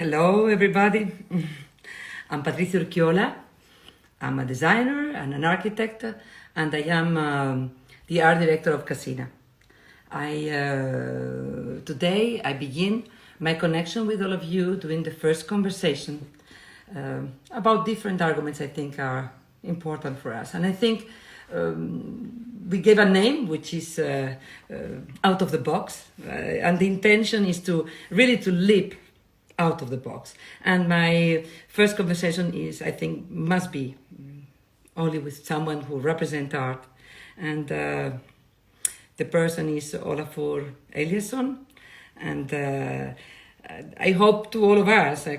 Hello, everybody. I'm Patrizia Urquiola. I'm a designer and an architect, and I am the art director of Casina. Today I begin my connection with all of you during the first conversation about different arguments I think are important for us. And I think we gave a name which is out of the box, and the intention is to really to leap out of the box. And my first conversation is, I think, must be only with someone who represents art. And the person is Olafur Eliasson. And I hope to all of us, I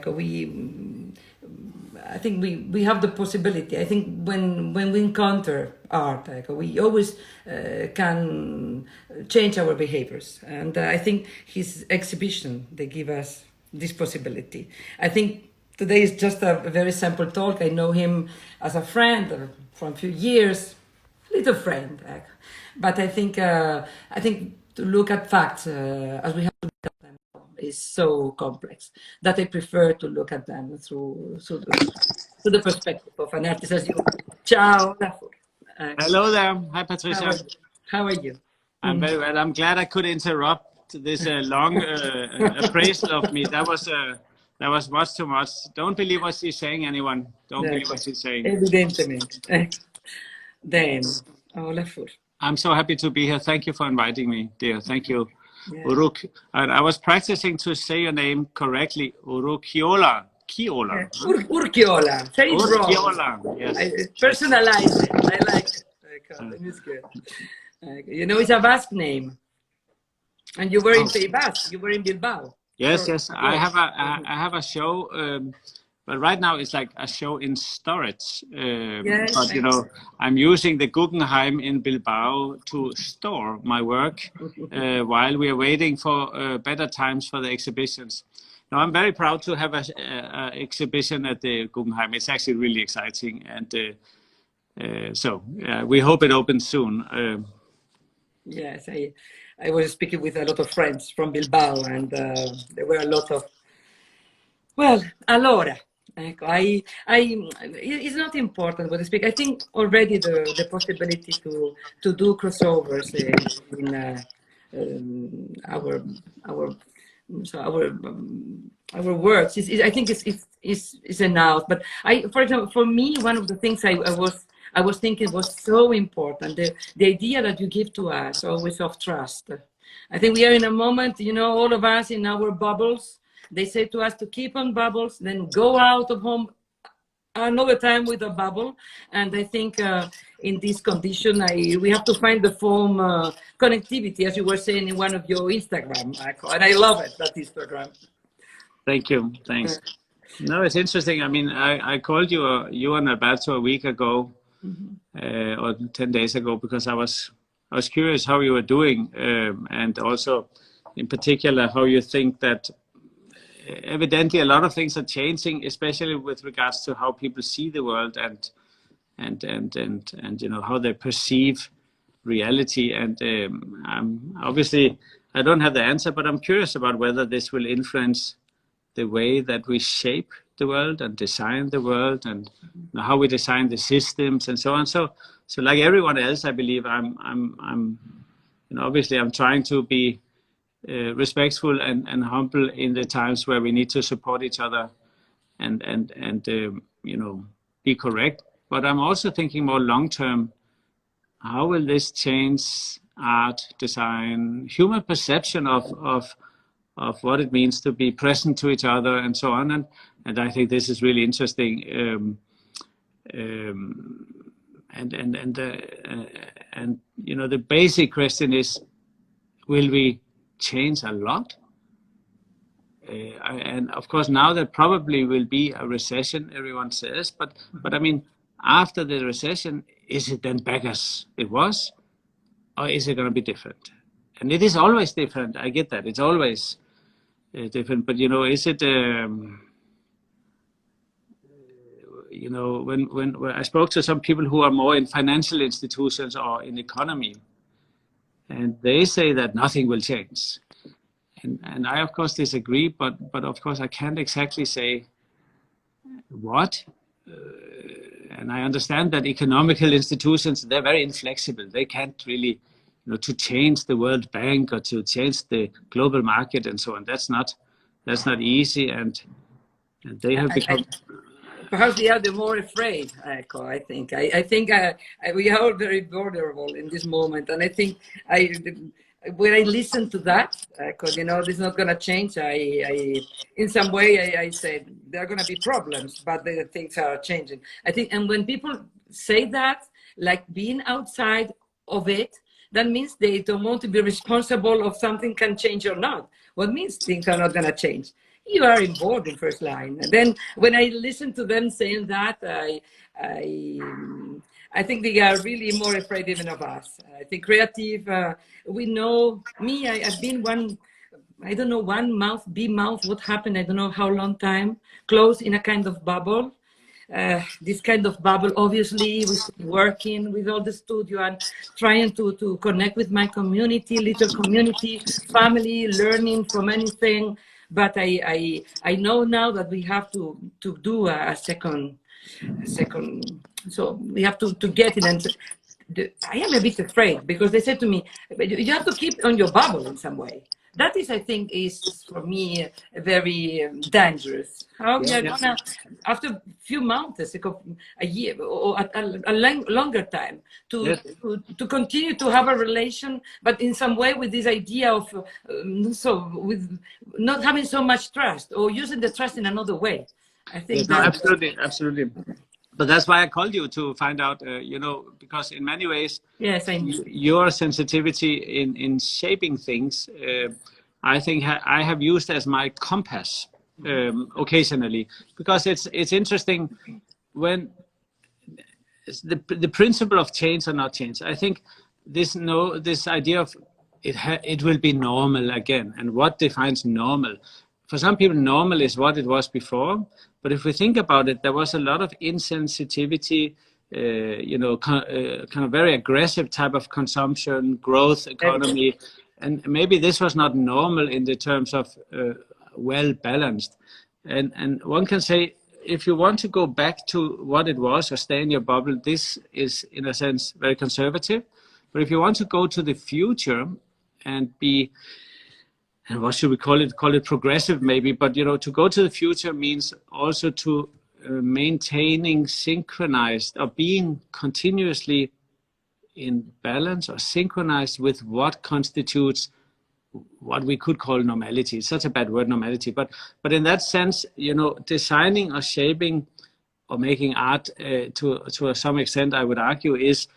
think we have the possibility. I think when we encounter art, we always can change our behaviors. And I think his exhibition, they give us this possibility. I think today is just a very simple talk. I know him as a friend from a few years, little friend. But I think to look at facts as we have to look at them is so complex that I prefer to look at them through the perspective of an artist as you. Ciao, Olafur. Hello there. Hi, Patricia. How are you? I'm very well. I'm glad I could interrupt this long appraisal of me. That was much too much. Don't believe what she's saying, anyone. Don't believe what she's saying. Evidentemente. Then, Olafur. I'm so happy to be here. Thank you for inviting me, dear. Thank you. Yeah. Uruk. And I was practicing to say your name correctly. Urukiola. Kiola. Urquiola. Say it wrong. Urquiola. Yes. I personalize it. I like it. It's good. You know, it's a Basque name. And you were in Basque. You were in Bilbao. Yes, yes. I have a show, but right now it's like a show in storage. Yes, but you know, I'm using the Guggenheim in Bilbao to store my work while we are waiting for better times for the exhibitions. Now, I'm very proud to have a exhibition at the Guggenheim. It's actually really exciting, and so we hope it opens soon. Yes, I was speaking with a lot of friends from Bilbao, and there were a lot of, well, allora, it's not important what I speak. I think already the possibility to do crossovers in our works I think is enough. But for example, for me, one of the things I was thinking was so important, the idea that you give to us always of trust. I think we are in a moment, you know, all of us in our bubbles. They say to us to keep on bubbles, then go out of home another time with a bubble. And I think in this condition, we have to find the form connectivity, as you were saying in one of your Instagram, and I love it, that Instagram. Thank you. Thanks. No, it's interesting. I mean, I called you and Alberto a week ago, or 10 days ago, because I was curious how you were doing, and also in particular how you think that evidently a lot of things are changing, especially with regards to how people see the world and you know, how they perceive reality. And obviously I don't have the answer, but I'm curious about whether this will influence the way that we shape the world and design the world, and you know, how we design the systems and so on. So like everyone else, I believe I'm you know, obviously I'm trying to be respectful and humble in the times where we need to support each other and you know, be correct. But I'm also thinking more long term. How will this change art, design, human perception of what it means to be present to each other and so on? And I think this is really interesting. And you know, the basic question is, will we change a lot? And of course, now there probably will be a recession, everyone says, but I mean, after the recession, is it then back as it was, or is it going to be different? And it is always different. I get that. It's always different. But you know, is it? You know, when I spoke to some people who are more in financial institutions or in economy, and they say that nothing will change. and I of course disagree, but of course I can't exactly say what. And I understand that economical institutions, they're very inflexible. They can't really, to change the World Bank or to change the global market and so on. That's not easy, and they have become. Perhaps they are the more afraid, Echo, I think. I think we are all very vulnerable in this moment. And I think when I listen to that, because, this is not going to change, in some way, I said there are going to be problems, but the things are changing. I think, and when people say that, like being outside of it, that means they don't want to be responsible of something can change or not. What means things are not going to change? You are involved in first line. And then when I listen to them saying that, I think they are really more afraid even of us. I think creative, we know me, I've been one, I don't know, one mouth, bee mouth, what happened, I don't know how long time, closed in a kind of bubble. This kind of bubble, obviously, with working with all the studio and trying to connect with my community, little community, family, learning from anything. But I know now that we have to do a second. So we have to get it. And I am a bit afraid because they said to me, you have to keep on your bubble in some way. That is, I think, is for me very dangerous. How we are gonna, after a few months, a year or a longer time, to continue to have a relation, but in some way with this idea of with not having so much trust or using the trust in another way. I think absolutely. But that's why I called you to find out, because in many ways, yes, your sensitivity in shaping things, I think I have used as my compass occasionally, because it's interesting when the principle of change or not change. I think this idea of it will be normal again, and what defines normal. For some people, normal is what it was before. But if we think about it, there was a lot of insensitivity, kind of very aggressive type of consumption, growth economy. And maybe this was not normal in the terms of well balanced. And one can say, if you want to go back to what it was or stay in your bubble, this is in a sense very conservative. But if you want to go to the future and be, and what should we call it? Call it progressive maybe, but to go to the future means also to maintaining synchronized or being continuously in balance or synchronized with what constitutes what we could call normality. It's such a bad word, normality, but in that sense, designing or shaping or making art to some extent, I would argue, is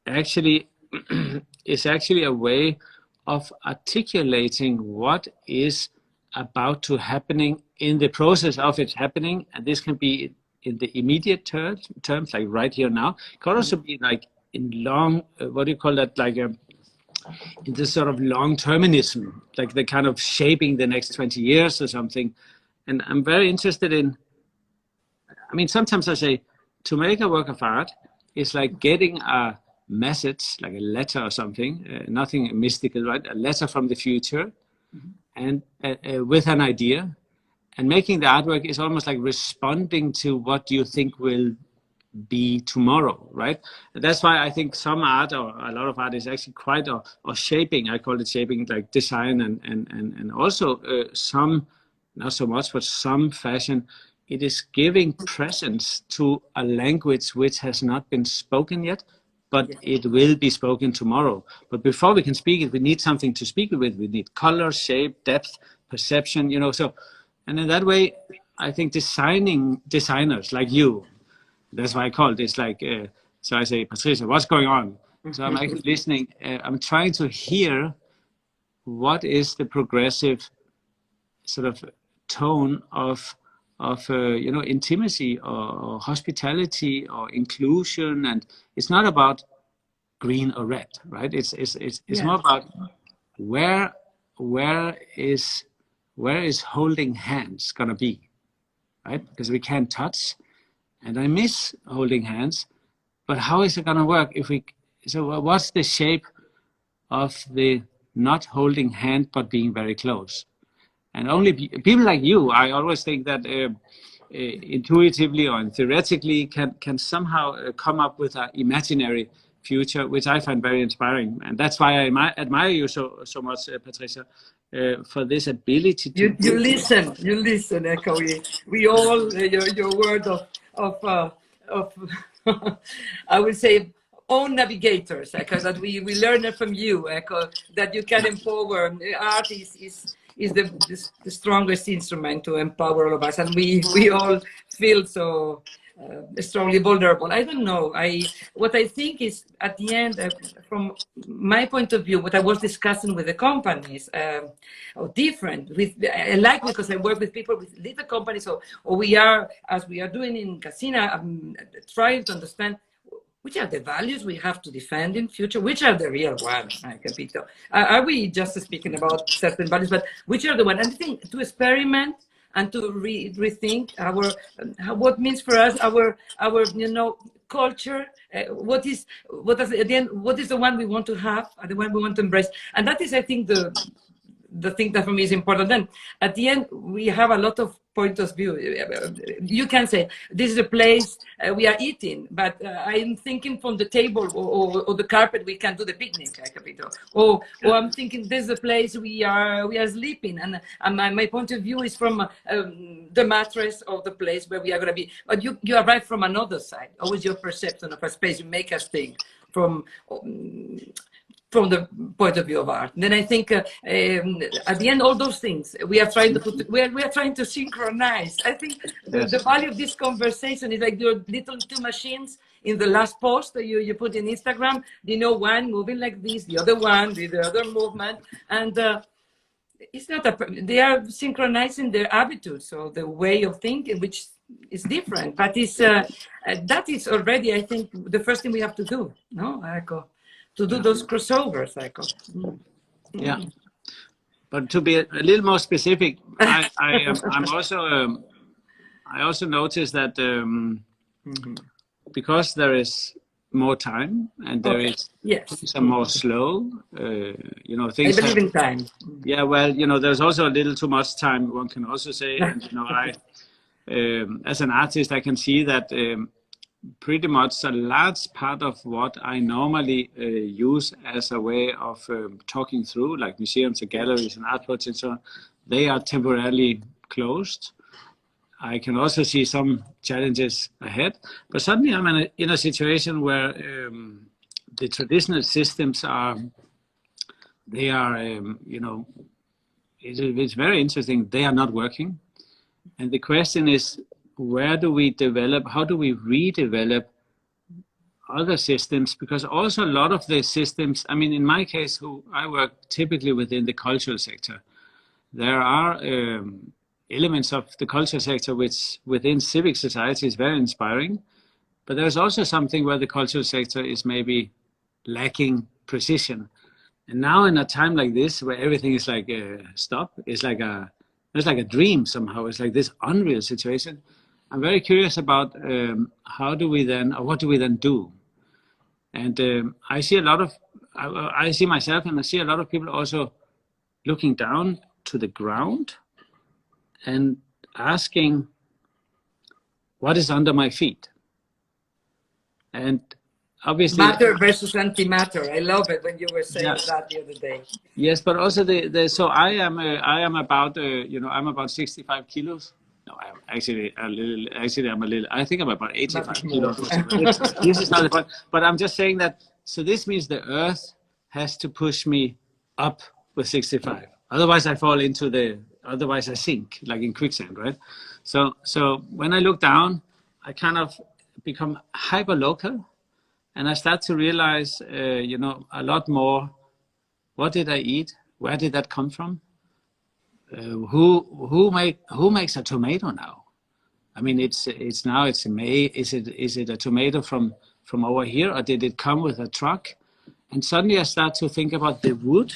actually a way of articulating what is about to happening in the process of it happening. And this can be in the immediate terms, like right here now. It can also be like in long, what do you call that? Like in this sort of long-terminism, like the kind of shaping the next 20 years or something. And I'm very interested in, sometimes I say, to make a work of art is like getting a message, like a letter or something, nothing mystical, right? A letter from the future, and with an idea, and making the artwork is almost like responding to what you think will be tomorrow, right? And that's why I think some art, or a lot of art, is actually quite or shaping. I call it shaping, like design, and also some, not so much, but some fashion. It is giving presence to a language which has not been spoken yet, but it will be spoken tomorrow. But before we can speak it, we need something to speak it with. We need color, shape, depth, perception, so, and in that way, I think designers like you, that's why I call it, it's like, so I say, Patricia, what's going on? So I'm actually listening, I'm trying to hear what is the progressive sort of tone of intimacy or hospitality or inclusion, and it's not about green or red, right? It's more about where is holding hands gonna be, right? Because we can't touch, and I miss holding hands, but how is it gonna work if we? So what's the shape of the not holding hand but being very close? And only people like you, I always think that intuitively or theoretically can somehow come up with an imaginary future, which I find very inspiring. And that's why I admire you so much, Patricia, for this ability to... You listen, Echo. We all, your word of I would say, own navigators, Echo, that we learn it from you, Echo, that you can empower. Art is the strongest instrument to empower all of us, and we all feel so strongly vulnerable. I don't know. What I think is, at the end, from my point of view, what I was discussing with the companies, or different. I like, because I work with people with little companies, or we are, as we are doing in Casina, trying to understand which are the values we have to defend in future, which are the real ones, Capito. Are we just speaking about certain values, but which are the ones? And I think to experiment and to rethink what means for us our culture, what is at the end, what is the one we want to have, and the one we want to embrace. And that is, I think, the thing that for me is important. Then at the end, we have a lot of point of view. You can say this is a place we are eating, but I'm thinking from the table or the carpet we can do the picnic, Capito. Or I'm thinking this is a place we are sleeping, and my point of view is from the mattress of the place where we are going to be. But you arrive from another side. Always your perception of a space, you make us think from the point of view of art. Then I think at the end, all those things we are trying to we are trying to synchronize. I think the value of this conversation is like your little two machines in the last post that you put in Instagram. One moving like this, the other one with the other movement, and it's not they are synchronizing their attitudes or the way of thinking, which is different. But it's that is already, I think, the first thing we have to do. No, Echo? To do those crossovers, Echo. Yeah, but to be a little more specific, I also noticed that because there is more time and there is some more slow, things. I believe in time. Yeah, well, there's also a little too much time, one can also say, and I, as an artist, I can see that. Pretty much a large part of what I normally use as a way of talking through, like museums and galleries and art projects and so on, they are temporarily closed. I can also see some challenges ahead, but suddenly I'm in a situation where the traditional systems it's very interesting, they are not working. And the question is, where do we develop, how do we redevelop other systems? Because also a lot of the systems, I mean, in my case, I work typically within the cultural sector. There are elements of the cultural sector which within civic society is very inspiring, but there's also something where the cultural sector is maybe lacking precision. And now in a time like this, where everything is like stop, it's like a dream somehow. It's like this unreal situation. I'm very curious about what do we then do? And I see I see myself and I see a lot of people also looking down to the ground and asking, what is under my feet? And obviously, matter versus antimatter. I love it when you were saying that the other day. Yes, but also so I am about I'm about 65 kilos. No, I'm actually a little. Actually, I think I'm about 85 kilos. This is not the point. But I'm just saying that. So this means the Earth has to push me up with 65. Otherwise, I fall into otherwise I sink like in quicksand, right? So when I look down, I kind of become hyper local, and I start to realize, a lot more. What did I eat? Where did that come from? Who makes a tomato now? I mean, it's now May. Is it a tomato from over here, or did it come with a truck? And suddenly I start to think about the wood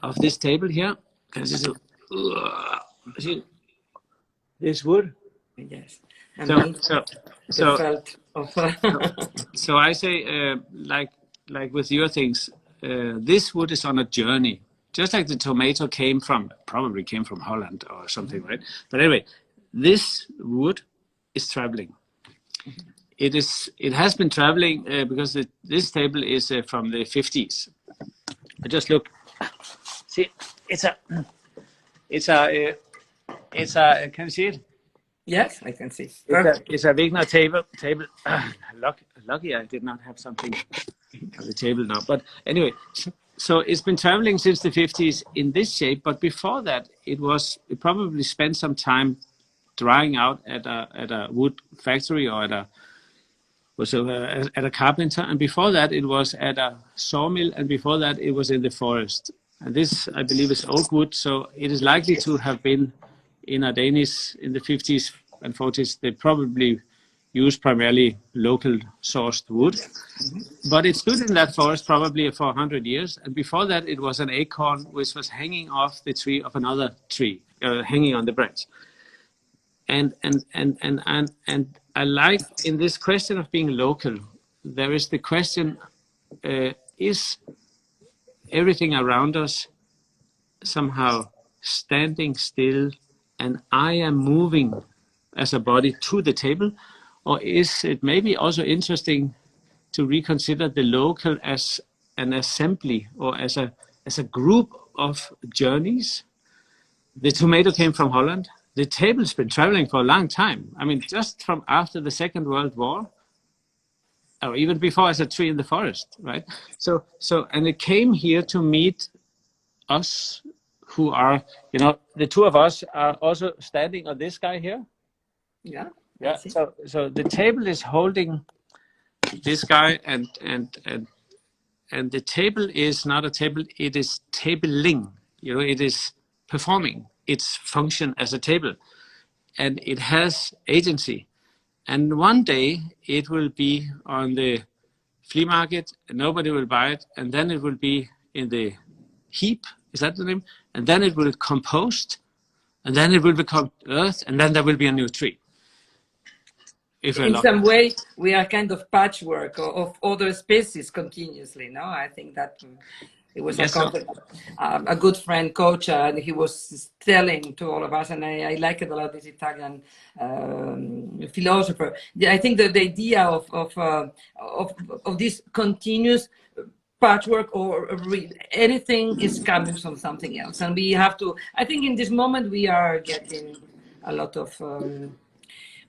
of this table here. Because this wood. Yes. So I say, like with your things, this wood is on a journey just like the tomato probably came from Holland or something, right? But anyway, this wood is traveling. It has been traveling because this table is from the 50s. I just look. See, it's a. Can you see it? Yes, I can see. Perfect. It's a Wegner table. Lucky I did not have something on the table now. But anyway, so it's been traveling since the 50s in this shape. But before that, it probably spent some time drying out at a wood factory or at a carpenter. And before that, it was at a sawmill. And before that, it was in the forest. And this, I believe, is oak wood. So it is likely to have been in a Danish in the 50s and 40s. They probably used primarily local sourced wood. But it stood in that forest probably for 100 years. And before that, it was an acorn which was hanging off the tree of another tree, hanging on the branch. And I like in this question of being local, there is the question, is everything around us somehow standing still and I am moving as a body to the table? Or is it maybe also interesting to reconsider the local as an assembly or as a group of journeys? The tomato came from Holland. The table's been traveling for a long time. I mean, just from after the Second World War, or even before, as a tree in the forest, right? So, and it came here to meet us, who are, the two of us are also standing on this guy here. Yeah. Yeah. So the table is holding this guy, and the table is not a table. It is tabling. It is performing its function as a table, and it has agency. And one day it will be on the flea market, and nobody will buy it, and then it will be in the heap. Is that the name? And then it will compost, and then it will become earth, and then there will be a new tree. In some way, we are kind of patchwork of other species continuously. No, I think that it was a good friend, coach, and he was telling to all of us, and I like it a lot. This Italian philosopher. I think that the idea of this continuous patchwork or anything is coming from something else, and we have to. I think in this moment we are getting a lot of.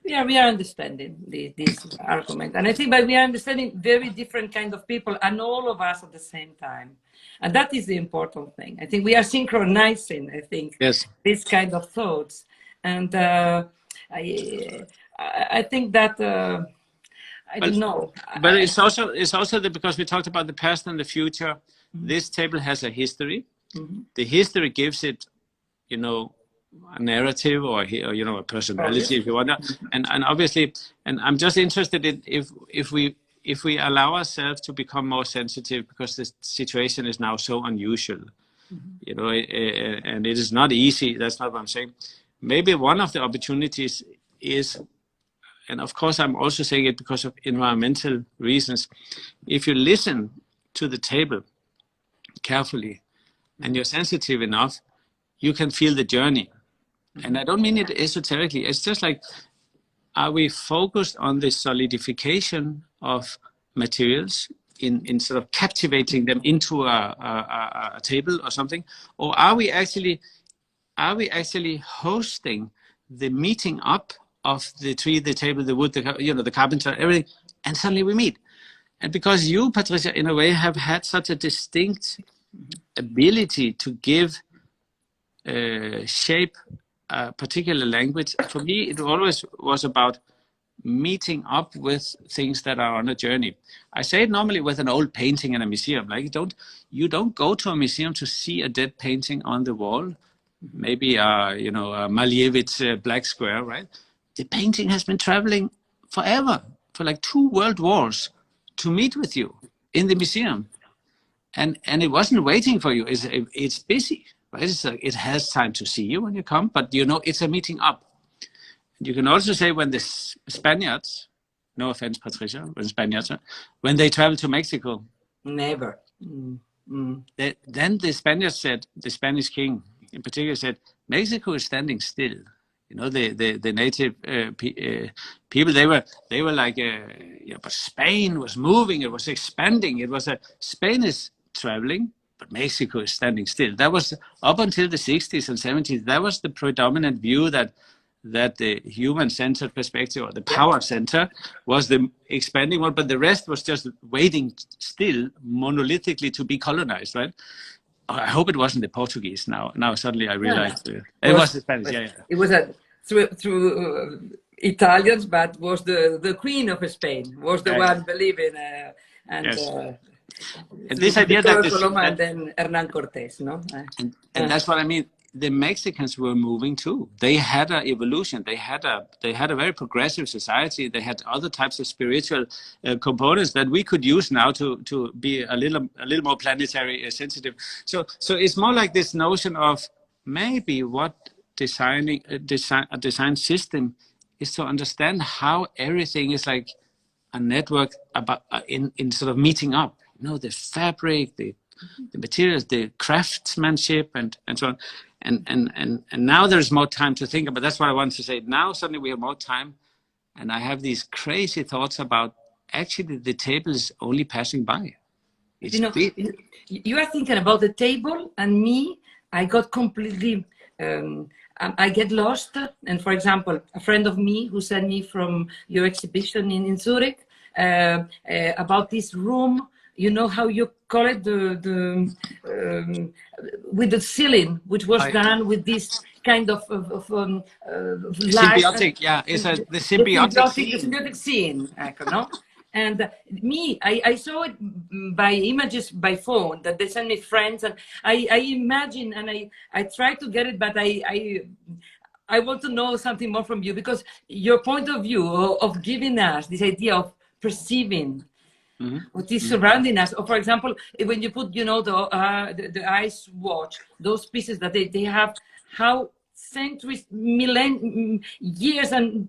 We are understanding this argument, and I think that we are understanding very different kind of people, and all of us at the same time, and that is the important thing. I think we are synchronizing. I think this kind of thoughts, and I think that I don't know. But it's also because we talked about the past and the future. Mm-hmm. This table has a history. Mm-hmm. The history gives it, a narrative or a personality, if you want to. And obviously, and I'm just interested in if we allow ourselves to become more sensitive, because the situation is now so unusual, and it is not easy. That's not what I'm saying. Maybe one of the opportunities is, and of course I'm also saying it because of environmental reasons, if you listen to the table carefully and you're sensitive enough, you can feel the journey. And I don't mean it esoterically. It's just like, are we focused on the solidification of materials in sort of captivating them into a table or something? Or are we actually hosting the meeting up of the tree, the table, the wood, the carpenter, everything, and suddenly we meet? And because you, Patricia, in a way have had such a distinct ability to give shape a particular language, for me it always was about meeting up with things that are on a journey. I say it normally with an old painting in a museum. Like you don't go to a museum to see a dead painting on the wall, maybe a Malevich black square, right? The painting has been traveling forever, for like 2 world wars, to meet with you in the museum, and it wasn't waiting for you. It's busy. Right? It's like it has time to see you when you come, but it's a meeting up. You can also say when the Spaniards, no offense, Patricia, when they travel to Mexico. Never. Then the Spaniards said, the Spanish king in particular said, Mexico is standing still. You know, the native people, they were like, but Spain was moving, it was expanding. It was Spain is traveling, but Mexico is standing still. That was up until the 60s and 70s. That was the predominant view, that the human-centered perspective, or the power center, was the expanding one, but the rest was just waiting still monolithically to be colonized, right? I hope it wasn't the Portuguese. Now suddenly I realized it was the Spanish. Yeah. It was through Italians, but was the Queen of Spain was the one believing, and this idea that and then Hernan Cortés, no? And that's what I mean. The Mexicans were moving too. They had an evolution. They had a very progressive society. They had other types of spiritual components that we could use now to be a little more planetary sensitive. So it's more like this notion of maybe what a design system is, to understand how everything is like a network about in sort of meeting up. You know, the fabric, the materials, the craftsmanship, and so on. And now there's more time to think about. That's what I want to say. Now suddenly we have more time, and I have these crazy thoughts about actually the table is only passing by. You know, you are thinking about the table, and me, I got completely. I get lost. And for example, a friend of me who sent me from your exhibition in Zurich about this room. You know how you call it, with the ceiling, which was done with this kind of symbiotic. Yeah, it's the symbiotic scene, no? And me, I saw it by images by phone that they sent me friends, and I imagine, and I try to get it, but I want to know something more from you, because your point of view of giving us this idea of perceiving what is surrounding us. Or for example, when you put, you know, the ice watch, those pieces that they have, how centuries, years, and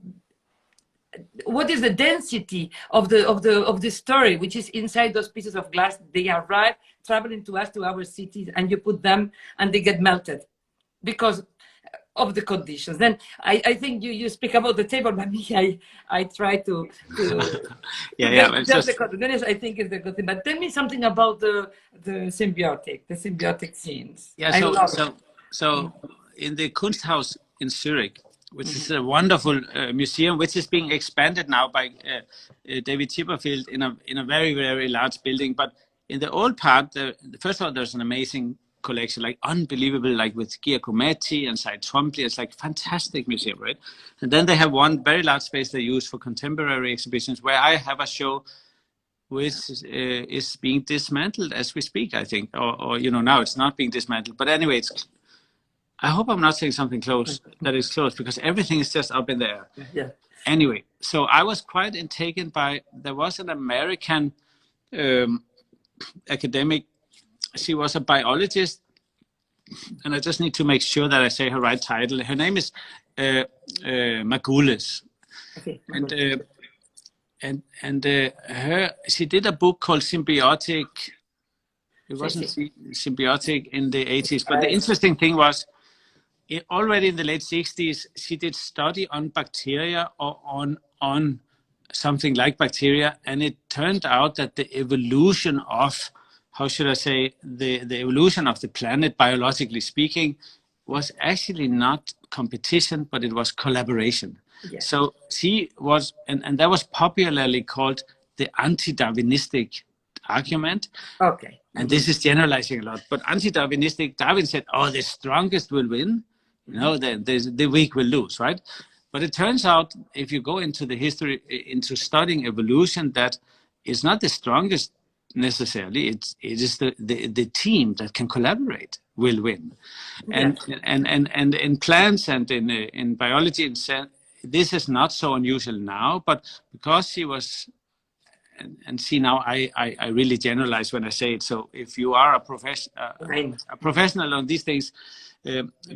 what is the density of the story which is inside those pieces of glass. They arrive traveling to us, to our cities, and you put them and they get melted because of the conditions. Then I think you speak about the table, but me, I try to the I think is the good thing. But tell me something about the symbiotic scenes. Yeah, so in the Kunsthaus in Zurich, which is a wonderful museum, which is being expanded now by David Chipperfield in a very, very large building. But in the old part, first of all, there's an amazing collection, like unbelievable, like with Giacometti and Cy Twombly. It's like fantastic museum, right? And then they have one very large space they use for contemporary exhibitions, where I have a show which is being dismantled as we speak, I think, or you know, now it's not being dismantled. But anyway, I hope I'm not saying something that is close, because everything is just up in the air. Yeah. Anyway, so I was quite intrigued by, there was an American academic. She was a biologist, and I just need to make sure that I say her right title. Her name is Magules. Okay. And she did a book called Symbiotic. It wasn't symbiotic in the 80s, but the interesting thing was, already in the late 60s, she did study on bacteria, or on something like bacteria, and it turned out that the evolution of, how should I say, the evolution of the planet, biologically speaking, was actually not competition, but it was collaboration. Yes. So she was, and that was popularly called the anti-Darwinistic argument. Okay. And this is generalizing a lot, but anti-Darwinistic, Darwin said, oh, the strongest will win, you know, the weak will lose, right? But it turns out, if you go into the history, into studying evolution, that is not the strongest necessarily. It is the team that can collaborate will win. And in plants and in biology, this is not so unusual now, but because she was, and see, now I really generalize when I say it. So if you are a professional on these things,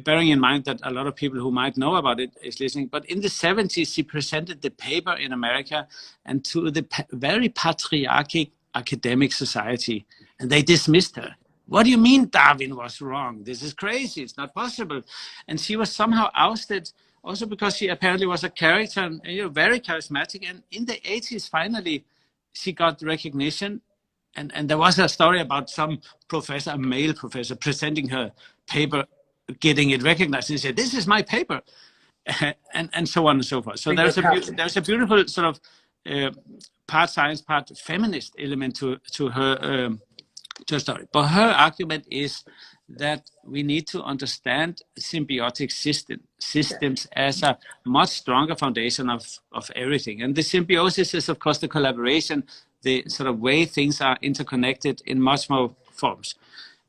bearing in mind that a lot of people who might know about it is listening, but in the 70s, she presented the paper in America and to the very patriarchic academic society, and they dismissed her. what do you mean Darwin was wrong? This is crazy. It's not possible. And she was somehow ousted also because she apparently was a character and, very charismatic. And in the 80s, finally, she got recognition. And there was a story about some professor, a male professor, presenting her paper, getting it recognized. And he said, "This is my paper," and so on and so forth. So there's a beautiful sort of part science, part feminist element to her story. But her argument is that we need to understand symbiotic systems as a much stronger foundation of everything. And the symbiosis is, of course, the collaboration, the sort of way things are interconnected in much more forms.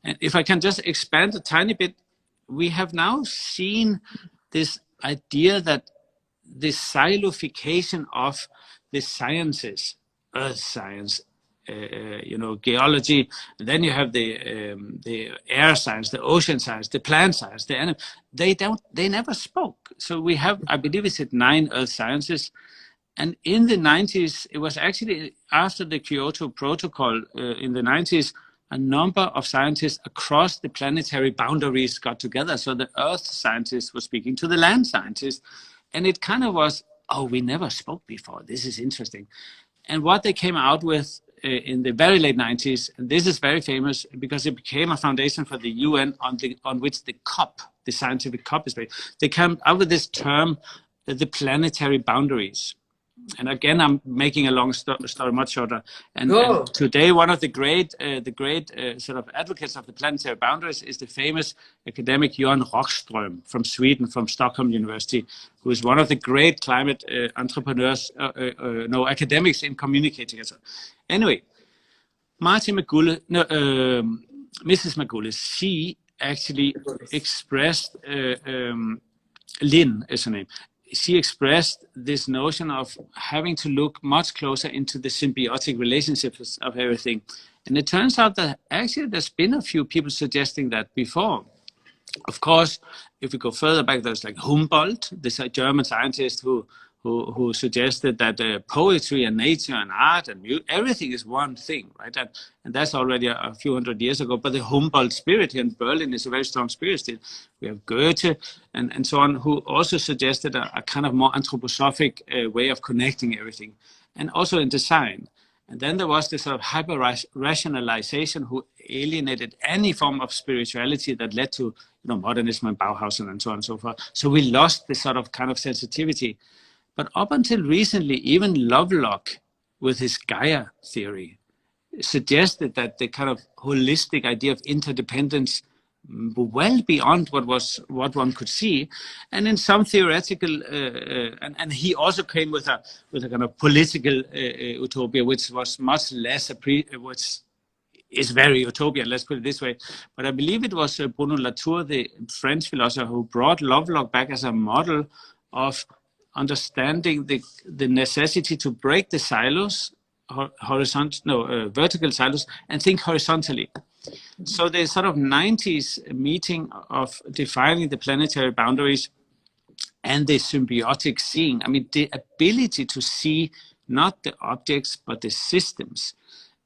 And if I can just expand a tiny bit, we have now seen this idea that the silification of the sciences, earth science, geology, and then you have the air science, the ocean science, the plant science, they never spoke. So we have, I believe it's 9 earth sciences. And in the 90s, it was actually after the Kyoto Protocol in the 90s, a number of scientists across the planetary boundaries got together. So the earth scientists were speaking to the land scientists. And it kind of was, oh, we never spoke before. This is interesting. And what they came out with in the very late 90s, and this is very famous because it became a foundation for the UN on which the COP, the scientific COP is based. They came out with this term, the planetary boundaries. And again, I'm making a long story much shorter. And today, one of the great sort of advocates of the planetary boundaries is the famous academic Johan Rockström from Sweden, from Stockholm University, who is one of the great climate entrepreneurs, academics in communicating. And so. Anyway, Mrs. Margulis, she actually expressed, Lynn is her name, she expressed this notion of having to look much closer into the symbiotic relationships of everything. And it turns out that actually there's been a few people suggesting that before. Of course, if we go further back, there's like Humboldt, this German scientist who suggested that poetry and nature and art and music, everything is one thing, right? And that's already a few hundred years ago. But the Humboldt spirit here in Berlin is a very strong spirit still. We have Goethe and so on, who also suggested a kind of more anthroposophic way of connecting everything, and also in design. And then there was this sort of hyper-rationalization who alienated any form of spirituality that led to modernism and Bauhaus and so on and so forth. So we lost this sort of kind of sensitivity. But up until recently, even Lovelock, with his Gaia theory, suggested that the kind of holistic idea of interdependence well beyond what one could see, and in some theoretical, and he also came with a kind of political utopia, which was much less which is very utopian, let's put it this way. But I believe it was Bruno Latour, the French philosopher, who brought Lovelock back as a model of understanding the necessity to break the silos, vertical silos, and think horizontally. So the sort of 90s meeting of defining the planetary boundaries and the symbiotic seeing, I mean, the ability to see not the objects, but the systems,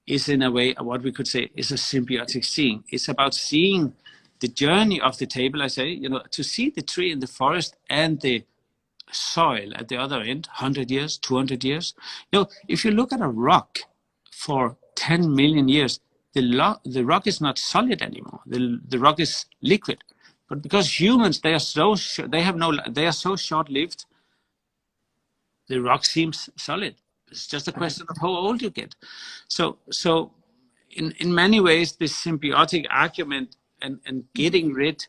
is in a way what we could say is a symbiotic seeing. It's about seeing the journey of the table, I say, to see the tree in the forest and the soil at the other end, 100 years, 200 years. If you look at a rock for 10 million years, the rock is not solid anymore. The rock is liquid. But because humans, they are so short-lived, the rock seems solid. It's just a question of how old you get. So in many ways, this symbiotic argument and getting rid,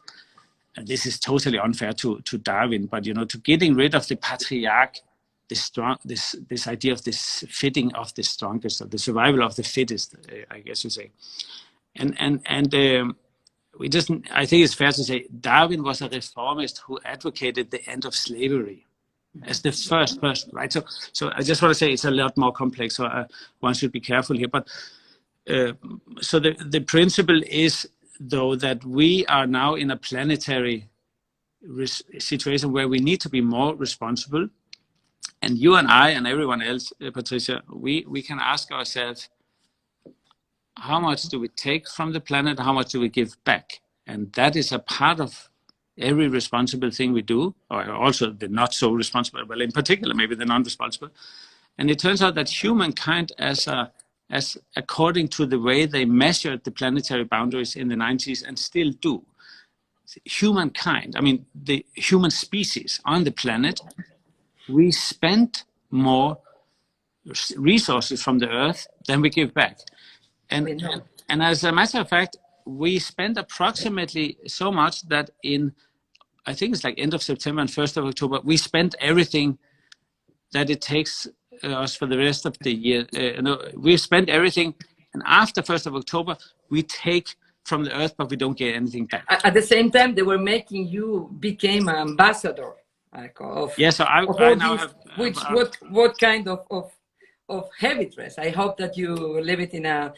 and this is totally unfair to Darwin, but to getting rid of the patriarch, this idea of this fitting of the strongest, of the survival of the fittest, I guess you say, and I think it's fair to say Darwin was a reformist who advocated the end of slavery as the first person, right? So I just want to say it's a lot more complex, so one should be careful here. But so the principle is, though, that we are now in a planetary situation where we need to be more responsible. And you and I and everyone else, Patricia, we can ask ourselves, how much do we take from the planet, how much do we give back? And that is a part of every responsible thing we do, or also the not so responsible, but in particular maybe the non-responsible. And it turns out that humankind, as according to the way they measured the planetary boundaries in the 90s and still do, humankind, I mean the human species on the planet, we spend more resources from the earth than we give back. And as a matter of fact, we spend approximately so much that in, I think it's like end of September and 1st of October, we spent everything that it takes us for the rest of the year. We spend everything, and after 1st of October, we take from the earth, but we don't get anything back. At the same time, they were making you became an ambassador of, yeah, so I now these, have... what kind of heavy dress? I hope that you live it in a,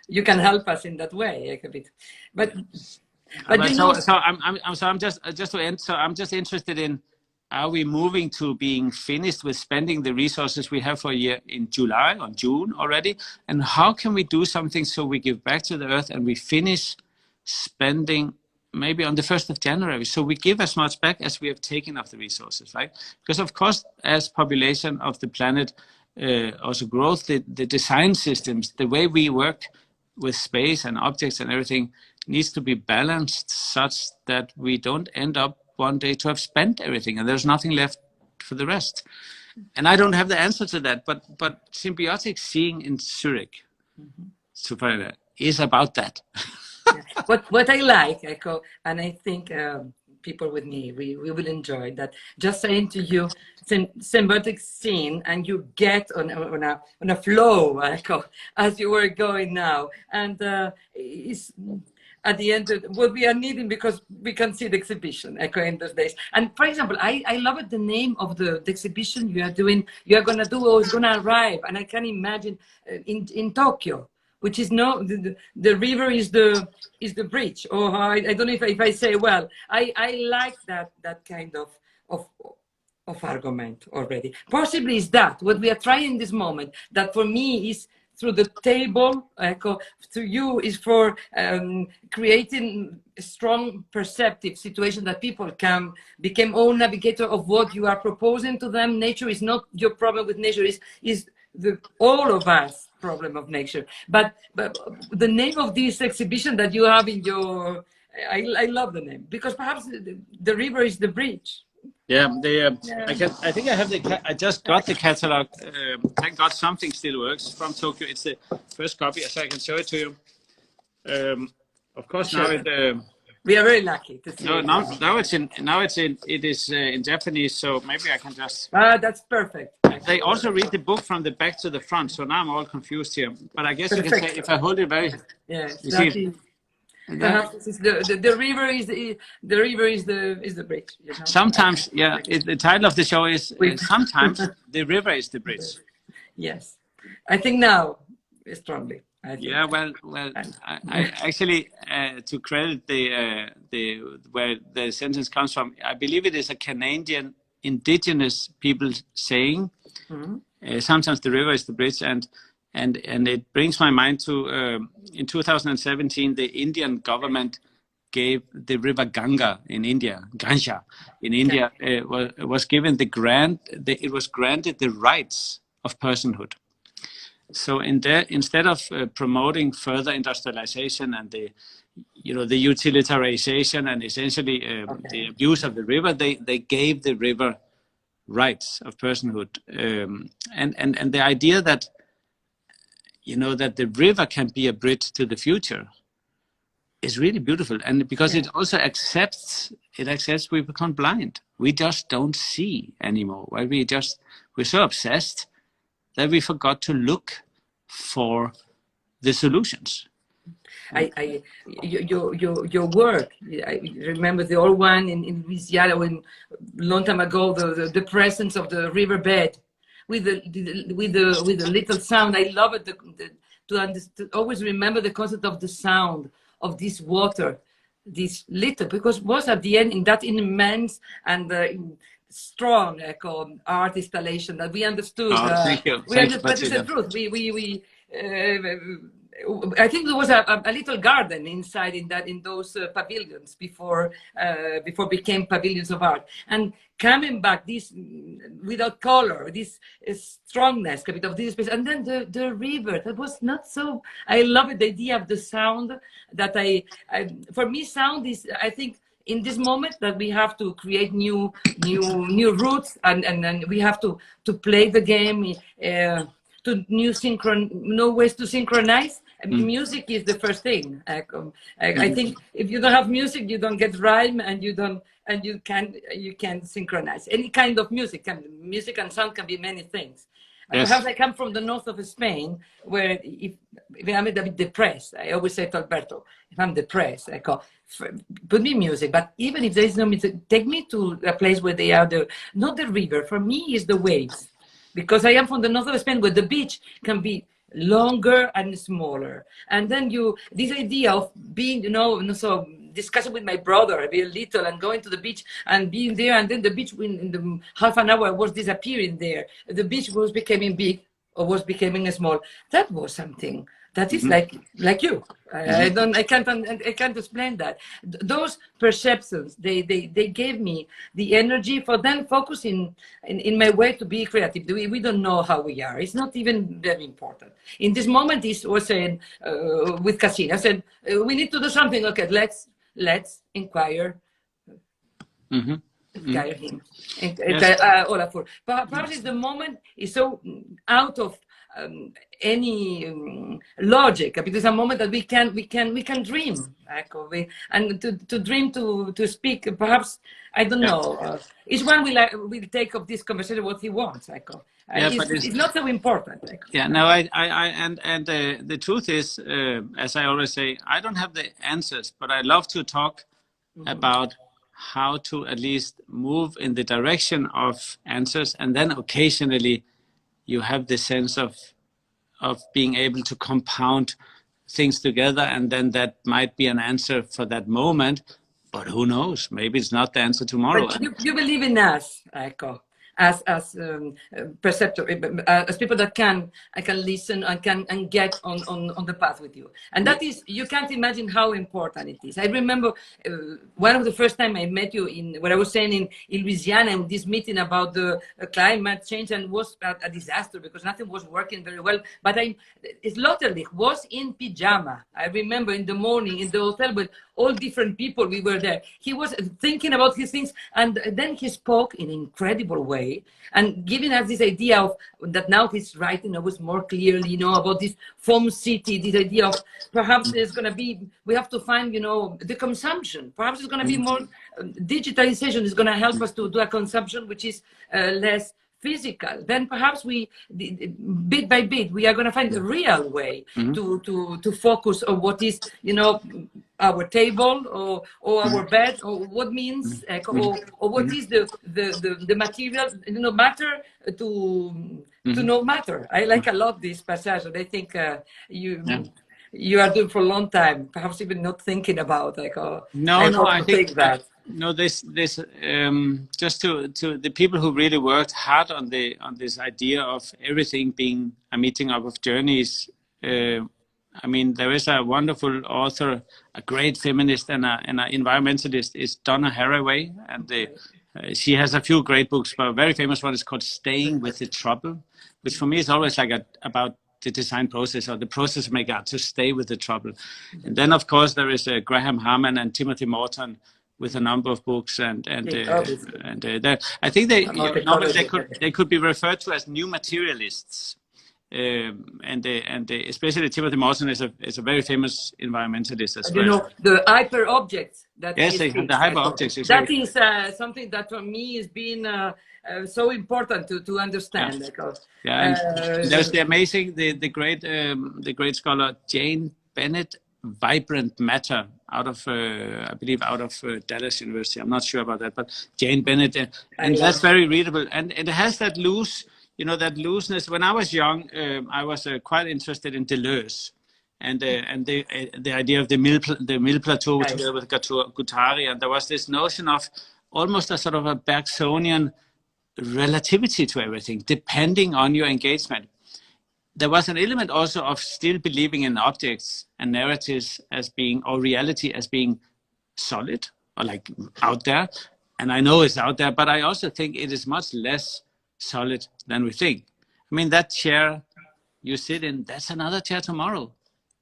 you can help us in that way a bit. But you know... So I'm just to end. So I'm just interested in, are we moving to being finished with spending the resources we have for a year in July or June already? And how can we do something so we give back to the earth and we finish spending maybe on the 1st of January? So we give as much back as we have taken of the resources, right? Because of course, as population of the planet also grows, the design systems, the way we work with space and objects and everything needs to be balanced such that we don't end up one day to have spent everything and there's nothing left for the rest. And I don't have the answer to that, but symbiotic seeing in Zurich, to find that, is about that. What I like, Echo, and I think people with me, we will enjoy that. Just saying to you, symbiotic scene, and you get on a flow, Echo, as you were going now, and it's at the end of what we are needing, because we can see the exhibition Echo in those days. And for example, I love it, the name of the exhibition you are doing, you are going to do, or is going to arrive, and I can imagine in Tokyo, which is no, the river is the bridge, or I don't know if I say well. I like that kind of argument already. Possibly is that what we are trying in this moment, that for me is through the table, Echo, to you is for creating a strong perceptive situation that people can become own navigator of what you are proposing to them. Nature is not your problem with nature, is all of us problem of nature. But the name of this exhibition that you have in your, I love the name, because perhaps the river is the bridge. Yeah, I think I have I just got the catalog. Thank God something still works from Tokyo. It's the first copy, so I can show it to you. Of course, sure. Now we are very lucky to see. No, now it is in Japanese, so maybe I can just. That's perfect. They also read the book from the back to the front, so now I'm all confused here. But I guess perfect. You can say, if I hold it very. Yes. The river is the bridge. You know? Sometimes, yeah. The title of the show is sometimes the river is the bridge. Yes, I think now strongly. Yeah, well, I actually to credit the where the sentence comes from, I believe it is a Canadian indigenous people saying. Mm-hmm. Sometimes the river is the bridge, and it brings my mind to in 2017 the Indian government gave the river Ganga in India, Ganga in India, was given the grant. It was granted the rights of personhood. So instead of promoting further industrialization and the utilitarization and essentially the abuse of the river, they gave the river rights of personhood, and the idea that that the river can be a bridge to the future is really beautiful, and because it also accepts we become blind. We just don't see anymore. Right? We're so obsessed that we forgot to look for the solutions. Your work. I remember the old one in Louisiana when long time ago, the presence of the riverbed with the little sound. I love it to always remember the concept of the sound of this water, this little, because was at the end in that immense and strong art installation that we understood. Thank you. We understood. But it's the truth. I think there was a little garden inside in those pavilions before became pavilions of art. And coming back, this without color, this strongness, a bit of this space, and then the river. That was not so. I love it. The idea of the sound that for me, sound is, I think, in this moment that we have to create new roots, and we have to play the game. To new ways to synchronize. Music is the first thing. I think if you don't have music, you don't get rhyme, and you can't synchronize. Any kind of music and sound can be many things. Yes. Perhaps I come from the north of Spain, where if I'm a bit depressed, I always say to Alberto, if I'm depressed, I go, put me music. But even if there is no music, take me to a place where they are not the river. For me, is the waves. Because I am from the north of Spain, where the beach can be longer and smaller. And then this idea of being, so discussing with my brother, very little, and going to the beach and being there, and then the beach in the half an hour was disappearing there. The beach was becoming big or was becoming small. That was something that is like you. I can't explain that. Those perceptions, they gave me the energy for then focusing in my way to be creative. We don't know how we are. It's not even very important. In this moment, this was saying with Cassini, I said, we need to do something. Okay, let's inquire. Inquire him. Olafur. Perhaps the moment is so out of any logic, because it's a moment that we can dream, and to dream, to speak. Perhaps I don't know. Each one will take of this conversation what he wants. It's not so important. Yeah, no, and the truth is, as I always say, I don't have the answers, but I love to talk about how to at least move in the direction of answers, and then occasionally you have the sense of being able to compound things together, and then that might be an answer for that moment. But who knows? Maybe it's not the answer tomorrow. But you believe in us, as perceptor, as people that can listen and get on the path with you. And that is, you can't imagine how important it is. I remember one of the first time I met you where I was saying in Louisiana, in this meeting about the climate change, and was a disaster because nothing was working very well. But Sloterdijk was in pajama. I remember in the morning in the hotel with all different people. We were there. He was thinking about his things, and then he spoke in an incredible way, and giving us this idea of that now he's writing always more clearly, about this foam city, this idea of perhaps there's going to be, we have to find, the consumption. Perhaps it's going to be more digitalization is going to help us to do a consumption which is less physical. Then perhaps bit by bit, we are going to find a real way to focus on what is, our table or our bed, or what means, or what is the material, matter to no matter. I like a lot this passage, and I think you are doing for a long time, perhaps even not thinking about I think that. No, this just to the people who really worked hard on this idea of everything being a meeting up of journeys. There is a wonderful author, a great feminist and an environmentalist, is Donna Haraway, and she has a few great books, but a very famous one is called "Staying with the Trouble," which for me is always about the design process, or the process maker to stay with the trouble. And then, of course, there is Graham Harman and Timothy Morton with a number of books, and I think they could be referred to as new materialists. Especially Timothy Morton is a very famous environmentalist as well. The hyper objects. The hyper objects. Exactly. That is something that for me has been so important to understand. There's the great scholar Jane Bennett, Vibrant Matter, out of I believe out of Dallas University. I'm not sure about that, but Jane Bennett, and that's very readable, and it has that loose. That looseness. When I was young, I was quite interested in Deleuze, and the idea of the mill plateau together with Guattari, and there was this notion of almost a sort of a Bergsonian relativity to everything, depending on your engagement. there was an element also of still believing in objects and narratives as being, or reality as being solid or like out there. And I know it's out there, but I also think it is much less solid than we think. I mean, that chair you sit in, that's another chair tomorrow.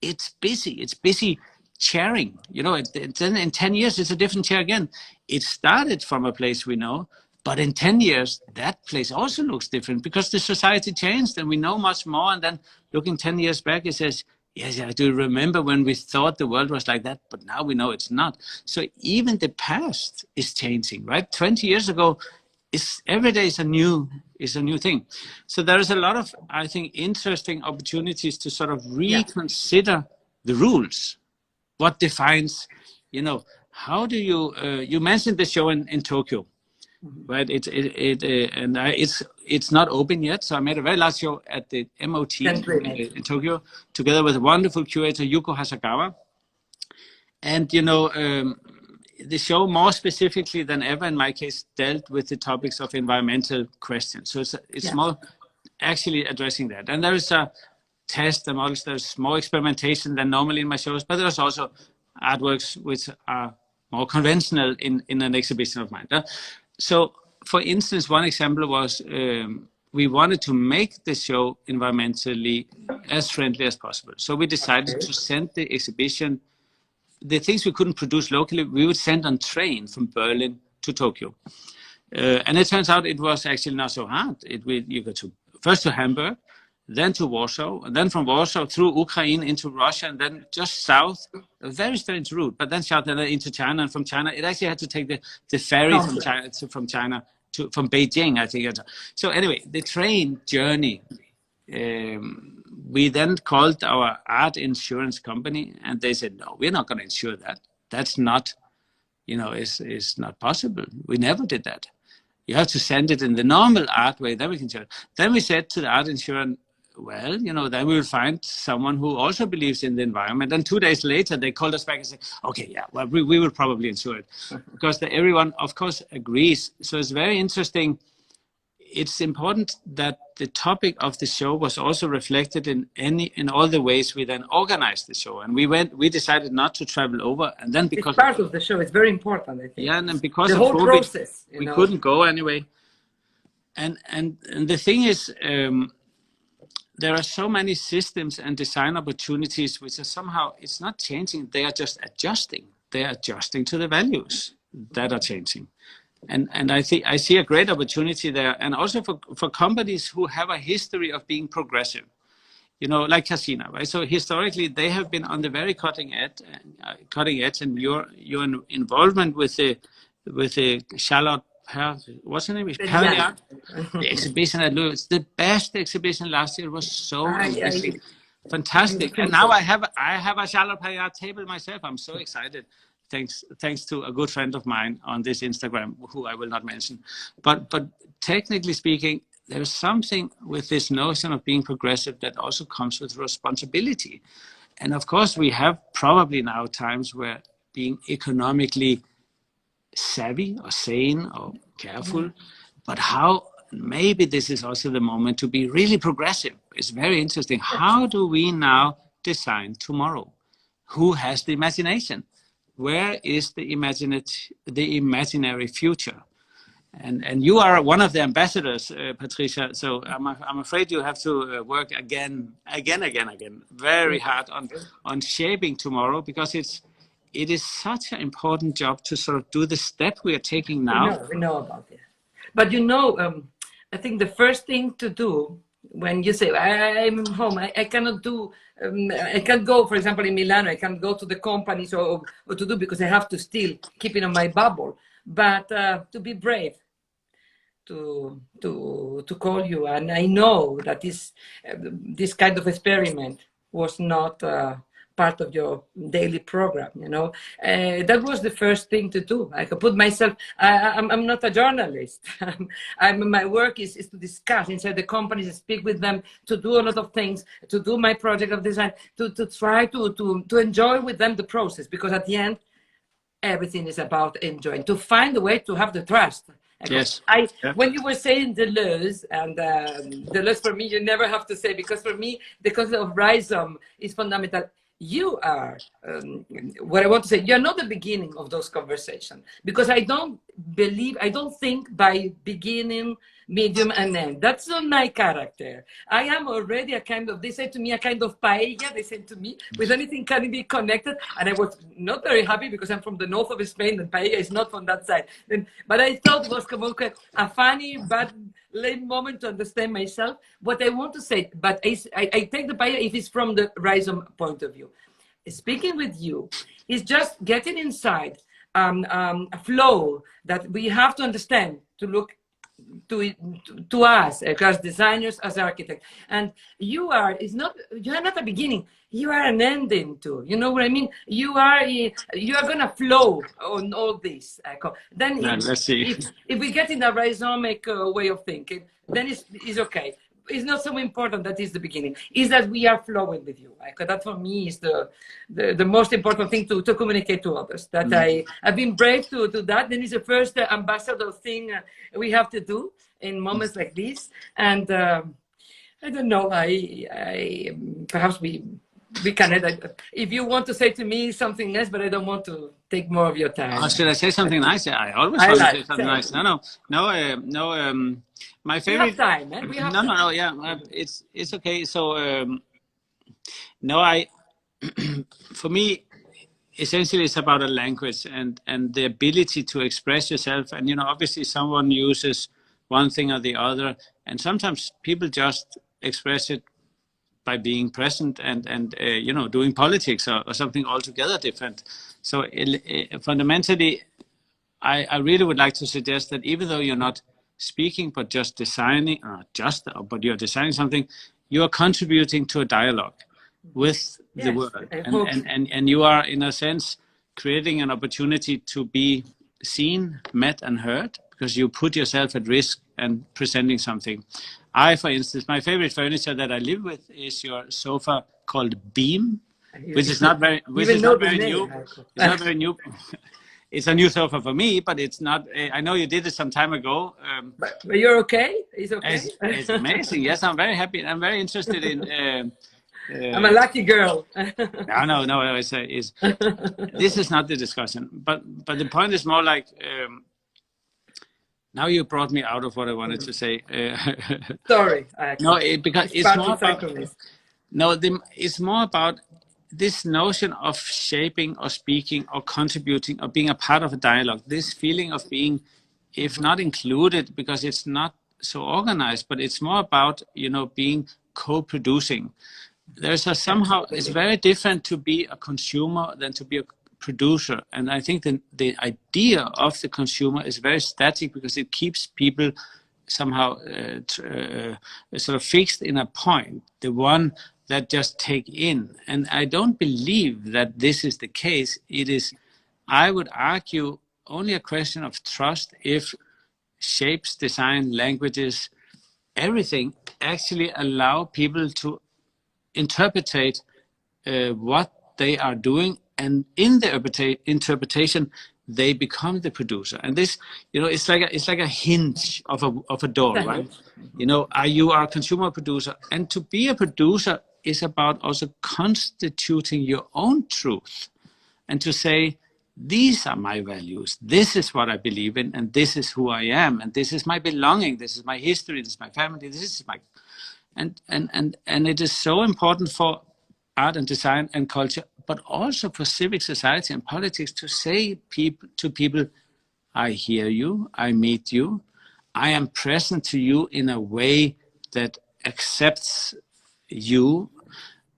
It's busy chairing. You know, in 10 years, it's a different chair again. It started from a place we know, but in 10 years, that place also looks different because the society changed and we know much more. And then looking 10 years back, it says, yes, I do remember when we thought the world was like that, but now we know it's not. So even the past is changing, right? 20 years ago, every day is a new thing. So there is a lot of, I think, interesting opportunities to sort of reconsider the rules. What defines, you know, how do you, you mentioned the show in Tokyo, right? It's not open yet. So I made a very large show at the MOT in Tokyo, together with a wonderful curator, Yuko Hasagawa. And, you know, the show more specifically than ever, in my case, dealt with the topics of environmental questions. So it's more actually addressing that. And there is a test, and models, there's more experimentation than normally in my shows, but there's also artworks which are more conventional in an exhibition of mine. So, for instance, one example was we wanted to make the show environmentally as friendly as possible. So we decided to send the exhibition, the things we couldn't produce locally, we would send on train from Berlin to Tokyo. And it turns out it was actually not so hard. You go first to Hamburg, then to Warsaw, and then from Warsaw through Ukraine into Russia, and then just south, a very strange route, but then south and then into China, and from China, it actually had to take the ferry from China from Beijing, I think. So anyway, the train journey, we then called our art insurance company, and they said, no, we're not going to insure that. That's not, you know, is not possible. We never did that. You have to send it in the normal art way, then we can insure it. Then we said to the art insurance, well, you know, then we will find someone who also believes in the environment. And 2 days later, they called us back and said, okay, yeah, well, we will probably insure it. Because everyone, of course, agrees. So it's very interesting. It's important that the topic of the show was also reflected in all the ways we then organized the show. And we decided not to travel over. And then because it's part of the show, it's very important, I think. Yeah, and because the of whole COVID, process, we couldn't go anyway. And the thing is, there are so many systems and design opportunities which are somehow, it's not changing, they are just adjusting. They are adjusting to the values that are changing. And I see a great opportunity there, and also for companies who have a history of being progressive, you know, like Casina, right? So historically, they have been on the very cutting edge, and your involvement with the Charlotte, what's her name? The exhibition at Louis, the best exhibition last year, was so amazing, fantastic. And now I have a Charlotte Perriard table myself. I'm so excited. Thanks to a good friend of mine on this Instagram, who I will not mention. But technically speaking, there's something with this notion of being progressive that also comes with responsibility. And of course, we have probably now times where being economically savvy or sane or careful, but how maybe this is also the moment to be really progressive. It's very interesting. How do we now design tomorrow? Who has the imagination? Where is the imaginary future? And you are one of the ambassadors, Patricia. So I'm afraid you have to work again, very hard on shaping tomorrow, because it is such an important job to sort of do the step we are taking now. We know about it. But you know, I think the first thing to do when you say, I'm home, I cannot do, I can't go, for example, in Milano, I can't go to the companies or to do, because I have to still keep it on my bubble. But to be brave, to call you. And I know that this kind of experiment was not part of your daily program, you know. That was the first thing to do. I could put myself, I'm not a journalist. My work is to discuss inside the companies, speak with them, to do a lot of things, to do my project of design, to try to enjoy with them the process, because at the end, everything is about enjoying, to find a way to have the trust. Yes. Yeah. When you were saying Deleuze, and Deleuze for me, you never have to say, because for me, the concept of rhizome is fundamental. You are, what I want to say, you're not the beginning of those conversations, because I don't think by beginning, medium, and end. That's not my character. I am already a kind of, they say to me, a kind of paella, they say to me, with anything can be connected. And I was not very happy because I'm from the north of Spain and paella is not from that side. But I thought it was a funny, but late moment to understand myself. What I want to say, but I take the paella if it's from the rhizome point of view. Speaking with you is just getting inside a flow that we have to understand to look to us as designers, as architects. And you are not a beginning, you are an ending too. You know what I mean? You are gonna flow on all this. Then Let's see. if we get in a rhizomic way of thinking, then it's okay. It's not so important that is the beginning. Is that we are flowing with you. That for me is the most important thing to communicate to others. That I've been brave to do that. Then it's the first ambassador thing we have to do in moments like this. And I don't know. I perhaps we can. If you want to say to me something else, but I don't want to take more of your time. Oh, should I say something nice? I always want to say something nice. No. My favorite. We have time, man. We have time. No. Yeah, it's okay. So for me, essentially, it's about a language and the ability to express yourself. And obviously, someone uses one thing or the other, and sometimes people just express it by being present and doing politics or something altogether different. So fundamentally, I really would like to suggest that even though you're not speaking, but just designing, but you're designing something, you are contributing to a dialogue with the world. And you are, in a sense, creating an opportunity to be seen, met, and heard, because you put yourself at risk and presenting something. For instance, my favorite furniture that I live with is your sofa called Beam, which is not very new. It's not very new. It's a new sofa for me, but it's not. I know you did it some time ago. But you're okay? It's okay? It's amazing. Yes, I'm very happy. I'm very interested in... I'm a lucky girl. No. This is not the discussion. But the point is more like... now you brought me out of what I wanted to say. Sorry. Because it's more about... it's more about this notion of shaping or speaking or contributing or being a part of a dialogue. This feeling of being, if not included, because it's not so organized, but it's more about, being co-producing. It's very different to be a consumer than to be a producer. And I think the idea of the consumer is very static because it keeps people somehow sort of fixed in a point, the one that just take in. And I don't believe that this is the case. It is, I would argue, only a question of trust if shapes, design, languages, everything actually allow people to interpret what they are doing, and in the interpretation they become the producer. And this, it's like a hinge of a door, right? You are a consumer producer, and to be a producer is about also constituting your own truth and to say, these are my values, this is what I believe in, and this is who I am, and this is my belonging, this is my history, this is my family, this is my... And it is so important for art and design and culture, but also for civic society and politics, to say to people, I hear you, I meet you, I am present to you in a way that accepts you.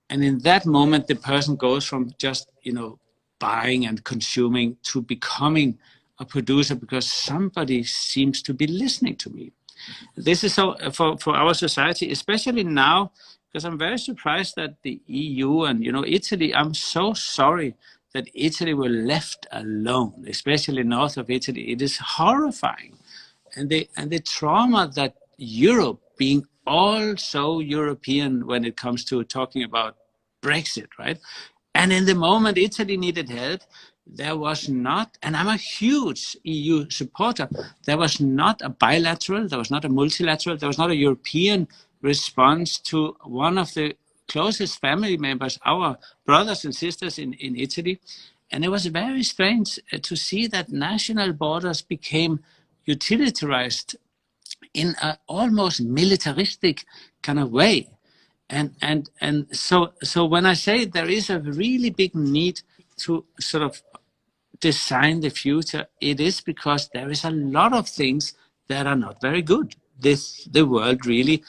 And in that moment, the person goes from just, buying and consuming to becoming a producer because somebody seems to be listening to me. This is so for our society, especially now, because I'm very surprised that the EU and, Italy, I'm so sorry that Italy were left alone, especially north of Italy. It is horrifying. And the trauma that Europe, being all so European when it comes to talking about Brexit, right? And in the moment Italy needed help, there was not, and I'm a huge EU supporter, there was not a bilateral, there was not a multilateral, there was not a European response to one of the closest family members, our brothers and sisters in Italy. And it was very strange to see that national borders became utilitarized in an almost militaristic kind of way. And so when I say there is a really big need to sort of design the future, it is because there is a lot of things that are not very good. The world really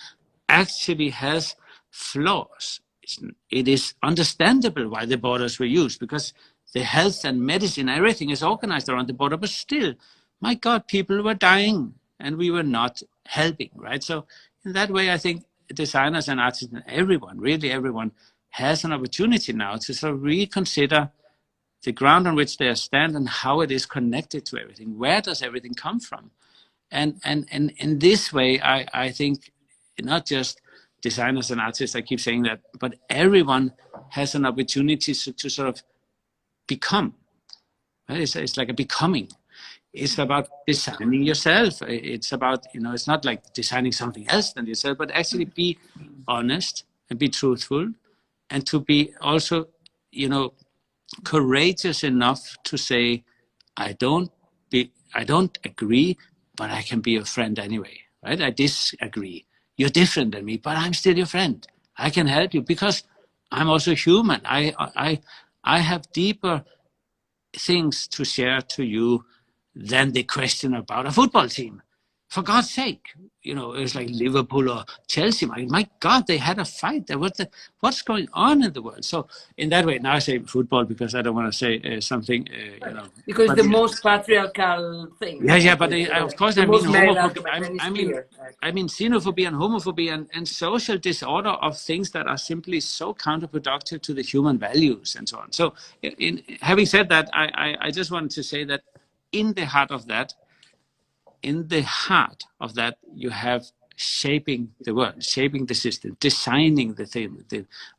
actually has flaws. It is understandable why the borders were used, because the health and medicine, everything is organized around the border, but still, my God, people were dying and we were not helping, right? So in that way, I think designers and artists and everyone, really everyone, has an opportunity now to sort of reconsider the ground on which they stand and how it is connected to everything. Where does everything come from? And in this way, I think not just designers and artists, I keep saying that, but everyone has an opportunity to sort of become. Right? It's like a becoming. It's about designing yourself. It's about, it's not like designing something else than yourself, but actually be honest and be truthful, and to be also, courageous enough to say, I don't agree, but I can be your friend anyway, right? I disagree. You're different than me, but I'm still your friend. I can help you because I'm also human. I have deeper things to share to you than the question about a football team. For God's sake, it's like Liverpool or Chelsea. My God, they had a fight. What's going on in the world? So in that way, now I say football because I don't want to say something, Because the most patriarchal thing. Yeah, but of course I mean homophobia. I mean xenophobia and homophobia and social disorder of things that are simply so counterproductive to the human values and so on. So, having said that, I just wanted to say that in the heart of that, you have shaping the world, shaping the system, designing the thing,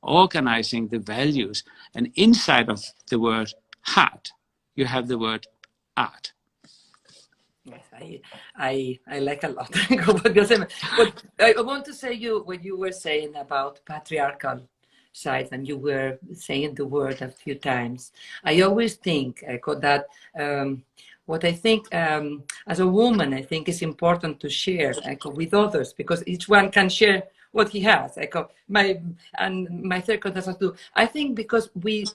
organizing the values, and inside of the word heart, you have the word art. Yes, I like a lot. But I want to say what you were saying about patriarchal sides, and you were saying the word a few times. I always think that what I think as a woman, I think is important to share with others, because each one can share what he has. My third contestant too. I think because we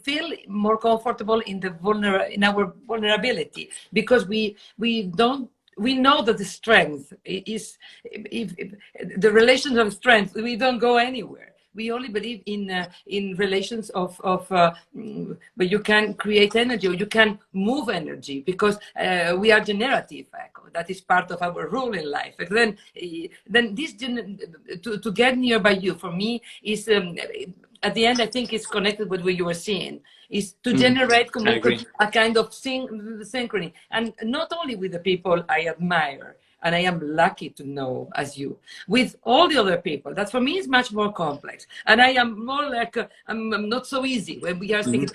feel more comfortable in our vulnerability, because we know that the strength is, if the relations of strength, we don't go anywhere. We only believe in relations of where you can create energy, or you can move energy, because we are generative. That is part of our role in life. And then this to get nearby you, for me, is at the end, I think it's connected with what you were saying, is to generate a kind of synchrony, and not only with the people I admire and I am lucky to know as you, with all the other people. That for me is much more complex, and I am more like I'm not so easy when we are speaking.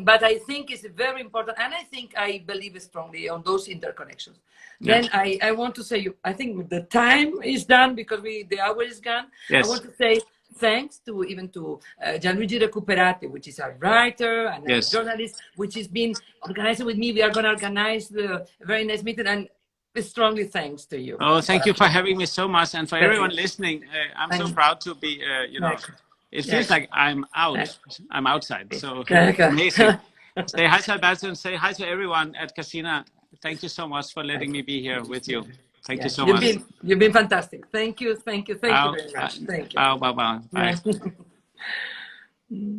But I think it's very important, and I believe strongly on those interconnections. Yeah. Then I want to say, I think the time is done because the hour is gone. Yes. I want to say thanks to Gianluigi Recuperati, which is a writer and a journalist, which has been organizing with me. We are going to organize the very nice meeting, and strongly thanks to you. Oh, thank you for having me so much, and for everyone listening. I'm so proud to be. It feels like I'm out. I'm outside. So amazing. Say hi to Alberto and say hi to everyone at Casina. Thank you so much for letting me be here with you. Thank you so much. You've been fantastic. Thank you very much. Thank you. Bye.